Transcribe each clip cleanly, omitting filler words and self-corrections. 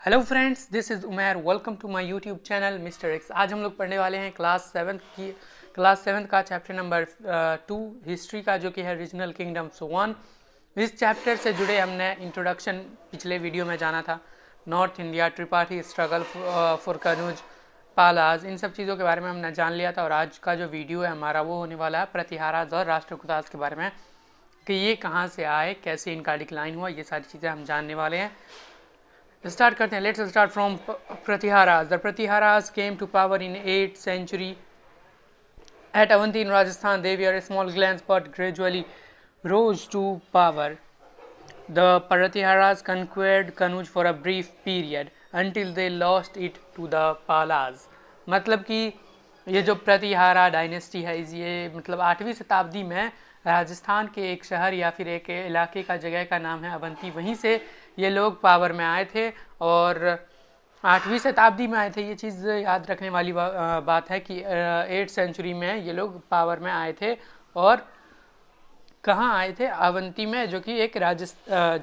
Hello friends, this is Umair. Welcome to my YouTube channel mister X. आज हम लोग पढ़ने वाले हैं क्लास सेवन्थ का चैप्टर नंबर 2 हिस्ट्री का, जो कि है रीजनल किंगडम्स 1। इस चैप्टर से जुड़े हमने इंट्रोडक्शन पिछले वीडियो में जाना था। North India, tripartite struggle for Kannauj, Palas, इन सब चीज़ों के बारे में हमने जान लिया था। और आज का जो वीडियो है हमारा वो होने वाला है प्रतिहाराज और राष्ट्रकूटाज के बारे में, कि ये कहाँ से आए, कैसे इनका डिक्लाइन हुआ, ये सारी चीज़ें हम जानने वाले हैं। स्टार्ट करते हैं। Let's start from Pratiharas. The Pratiharas came to power in 8th century at Avanti in Rajasthan. They were small clans but gradually rose to power. The Pratiharas conquered Kanuj for a brief period until they lost it to the Palas. मतलब कि ये जो Pratihara dynasty है, ये मतलब 8वीं शताब्दी में राजस्थान के एक शहर या फिर एक इलाके का जगह का नाम है अवंती, वहीं से ये लोग पावर में आए थे और 8वीं शताब्दी में आए थे। ये चीज़ याद रखने वाली बात है कि 8th सेंचुरी में ये लोग पावर में आए थे। और कहाँ आए थे? अवंती में, जो कि एक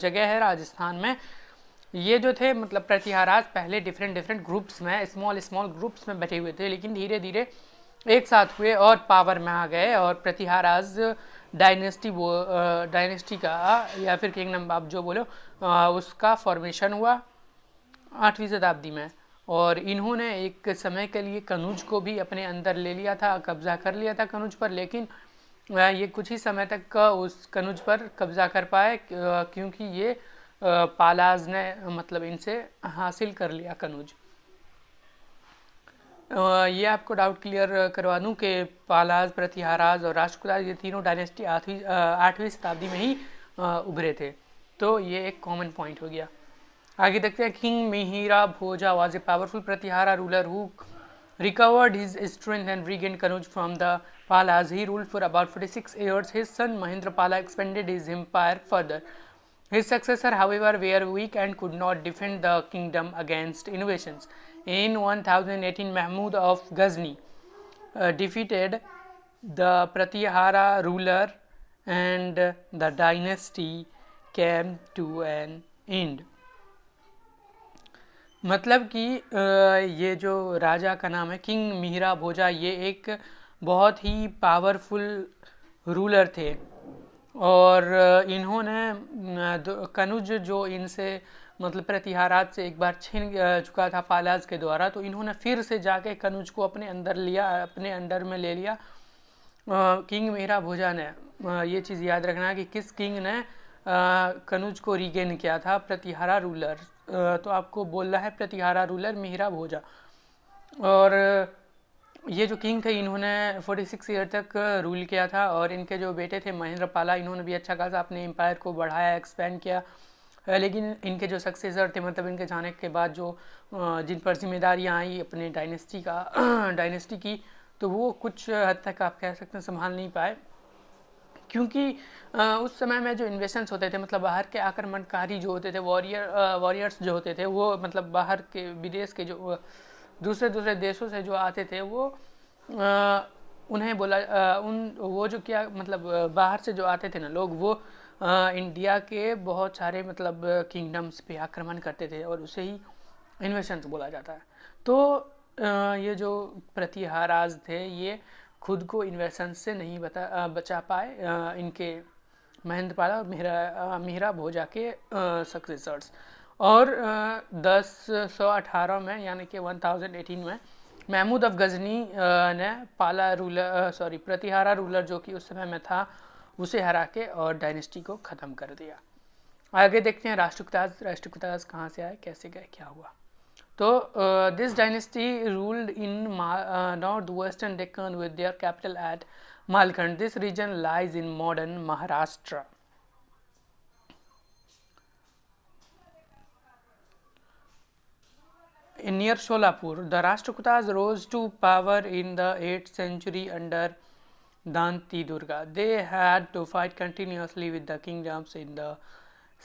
जगह है राजस्थान में। ये जो थे मतलब प्रतिहाराज पहले डिफरेंट ग्रुप्स में, स्मॉल ग्रुप्स में बैठे हुए थे, लेकिन धीरे धीरे एक साथ हुए और पावर में आ गए। और प्रतिहाराज डायनेस्टी का या फिर किंगडम आप जो बोलो उसका फॉर्मेशन हुआ 8वीं शताब्दी में। और इन्होंने एक समय के लिए कनौज को भी अपने अंदर ले लिया था, कब्जा कर लिया था कनौज पर, लेकिन ये कुछ ही समय तक उस कनौज पर कब्जा कर पाए, क्योंकि ये पालाज ने मतलब इनसे हासिल कर लिया कनौज। ये आपको डाउट क्लियर करवा दूं कि पालाज, प्रतिहाराज और राष्ट्रकूटाज, ये तीनों डायनेस्टी 8वीं शताब्दी में ही उभरे थे। तो ये एक कॉमन पॉइंट हो गया। आगे देखते हैं। King Mihira Bhoja was a powerful Pratihara ruler who recovered his strength and regained Kanuj from the Palas. He ruled for about 46 years. His son Mahendrapala expanded his empire further. His successor, however, were weak and could not defend the kingdom against invasions. In 1018, Mahmud of Ghazni defeated the Pratihara ruler and the dynasty came to an end. मतलब कि ये जो राजा का नाम है king Mihira भोजा, ये एक बहुत ही पावरफुल रूलर थे। और इन्होंने कनौज जो इनसे मतलब प्रतिहाराज से एक बार छीन चुका था पालाज के द्वारा, तो इन्होंने फिर से जाके कनौज को अपने अंडर में ले लिया। किंग मिहिरा भोजा ने, ये चीज़ याद रखना कि किस किंग ने कनौज को रीगेन किया था? प्रतिहारा रूलर। तो आपको बोलना है प्रतिहारा रूलर मिहिरा भोजा। और ये जो किंग थे, इन्होंने 46 ईयर तक रूल किया था। और इनके जो बेटे थे महेंद्रपाला, इन्होंने भी अच्छा खासा अपने एम्पायर को बढ़ाया, एक्सपेंड किया। लेकिन इनके जो सक्सेसर थे, मतलब इनके जाने के बाद जो जिन पर जिम्मेदारियाँ आई अपने डायनेस्टी की, तो वो कुछ हद तक आप कह सकते हैं संभाल नहीं पाए, क्योंकि उस समय में जो इन्वेशंस होते थे, मतलब बाहर के आक्रमणकारी जो होते थे, वॉरियर्स जो होते थे, वो मतलब बाहर के विदेश के जो दूसरे देशों से जो आते थे, वो उन्हें बोला वो जो क्या मतलब बाहर से जो आते थे ना लोग, वो इंडिया के बहुत सारे मतलब किंगडम्स पे आक्रमण करते थे, और उसे ही इन्वेशंस बोला जाता है। तो ये जो प्रतिहाराज थे, ये खुद को इन्वेशन से नहीं बचा पाए, इनके महेंद्रपाला और मिहिरा भोजा के सक्सेसर्स। और 1018 में यानी कि 1018 में महमूद ऑफ गजनी ने प्रतिहारा रूलर जो कि उस समय में था, उसे हरा के और डायनेस्टी को ख़त्म कर दिया। आगे देखते हैं राष्ट्रकूटाज कहाँ से आए, कैसे गए, क्या हुआ। तो this dynasty ruled in north western Deccan with their capital at Malkhand. This region lies in modern Maharashtra. Near Solapur, the Rashtrakutas rose to power in the 8th century under Danti Durga. They had to fight continuously with the kingdoms in the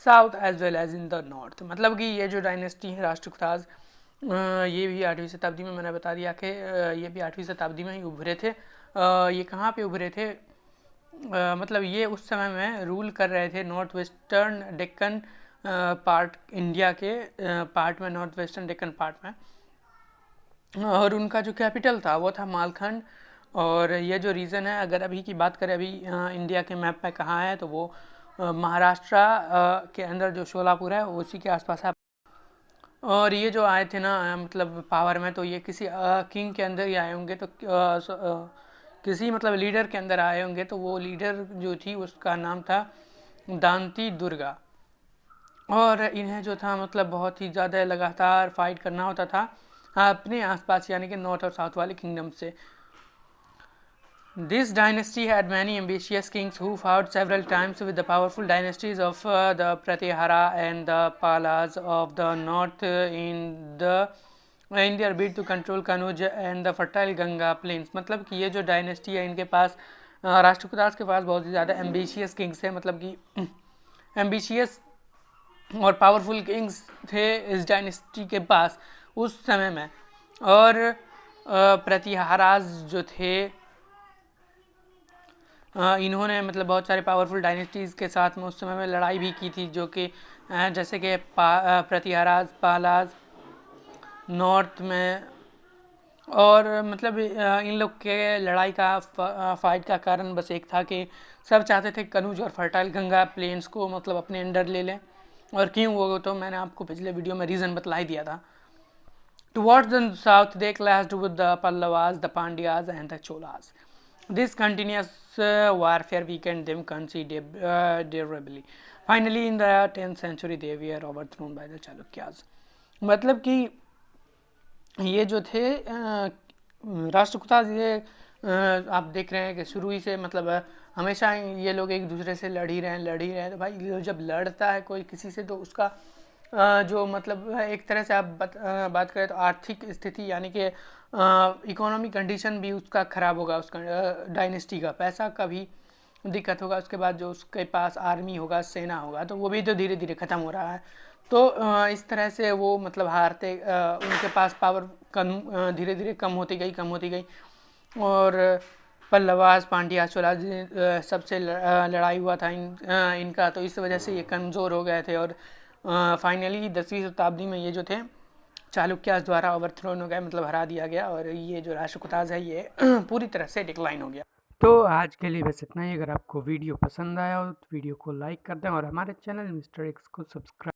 south as well as in the north. मतलब कि ये जो dynasty है राष्ट्रकूटाज, ये भी 8वीं शताब्दी में, मैंने बता दिया कि ये भी 8वीं शताब्दी में ही उभरे थे। ये कहाँ पे उभरे थे? मतलब ये उस समय में रूल कर रहे थे north western Deccan part, India के पार्ट में, नॉर्थ वेस्टर्न डेक्कन पार्ट में, और उनका जो कैपिटल था वो था मालखंड। और ये जो रीज़न है, अगर अभी की बात करें, अभी इंडिया के मैप में कहाँ है, तो वो महाराष्ट्र के अंदर जो शोलापुर है उसी के आसपास है। और ये जो आए थे ना मतलब पावर में, तो ये किसी किंग के अंदर ही आए होंगे, तो किसी मतलब लीडर के अंदर आए होंगे। तो वो लीडर जो थी उसका नाम था दांती दुर्गा। और इन्हें जो था मतलब बहुत ही ज़्यादा लगातार फाइट करना होता था अपने आसपास, यानी कि नॉर्थ और साउथ वाले किंगडम से। This dynasty had many ambitious kings who fought several times with the powerful dynasties of the Pratihara and the Palas of the north in their bid to control Kanuj and the fertile Ganga plains। मतलब कि ये जो dynasty है इनके पास, राष्ट्रकूटास के पास बहुत ही ज़्यादा ambitious Kings है, मतलब कि एम्बिशियस और पावरफुल किंग्स थे इस डायनेस्टी के पास उस समय में। और प्रतिहाराज जो थे, इन्होंने मतलब बहुत सारे पावरफुल डायनेस्टीज़ के साथ में उस समय में लड़ाई भी की थी, जो कि जैसे कि प्रतिहाराज, पालाज नॉर्थ में। और मतलब इन लोग के लड़ाई का फाइट का कारण बस एक था कि सब चाहते थे कनूज और फर्टाइल गंगा प्लेन्स को मतलब अपने अंडर ले लें। और क्यों, वो तो मैंने आपको पिछले वीडियो में रीज़न बतला ही दिया था। Towards the south they clashed with the Pallavas, the Pandyas and the Cholas. This continuous warfare weakened them considerably. Finally, in the 10th century, they were overthrown by the Chalukyas. मतलब कि ये जो थे राष्ट्रकूटा, ये आप देख रहे हैं कि शुरू ही से मतलब हमेशा ये लोग एक दूसरे से लड़ ही रहे हैं। तो भाई जब लड़ता है कोई किसी से, तो उसका जो मतलब एक तरह से आप बात करें तो आर्थिक स्थिति, यानी कि इकोनॉमी कंडीशन भी उसका ख़राब होगा, उसका डायनेस्टी का पैसा का भी दिक्कत होगा। उसके बाद जो उसके पास आर्मी होगा, सेना होगा, तो वो भी तो धीरे धीरे ख़त्म हो रहा है। तो इस तरह से वो मतलब हारते, उनके पास पावर कम धीरे धीरे कम होती गई। और पल्लवास, पांड्या, चोला सबसे लड़ाई हुआ था इनका, तो इस वजह से ये कमज़ोर हो गए थे। और फाइनली 10वीं शताब्दी में ये जो थे चालुक्यास द्वारा ओवरथ्रोन हो गए, मतलब हरा दिया गया, और ये जो राष्ट्रकूटास है ये पूरी तरह से डिक्लाइन हो गया। तो आज के लिए बस इतना ही। अगर आपको वीडियो पसंद आया हो तो वीडियो को लाइक कर दें और हमारे चैनल मिस्टर एक्स को सब्सक्राइब